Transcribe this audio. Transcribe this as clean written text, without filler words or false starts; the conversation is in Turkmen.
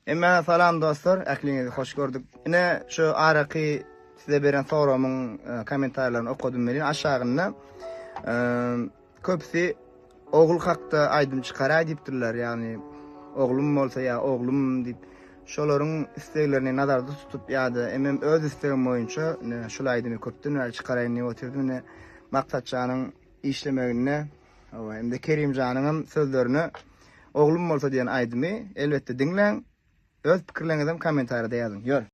Emme salam dostlar, ähliňizi hoş gördük. Ine şu araqy size beren soramyň kommentarlaryny okudum men aşağında. Köpsi ogul hakda aýdym çykara diýipdirler, ýani oglum bolsa ya oglum diýip şolaryň isteklerini nazarda tutup ýa-da emem öz istegim boýunça şol aýdymy köpden bäri çykaraýyn diýip oturdum. Maksatçanyň işlemegine, hem de Kerimjanyň sözlerini oglum bolsa diýen aýdymy elbetde diňleň. Öz pikirleriňizi kommentarda ýazyň. Ýör.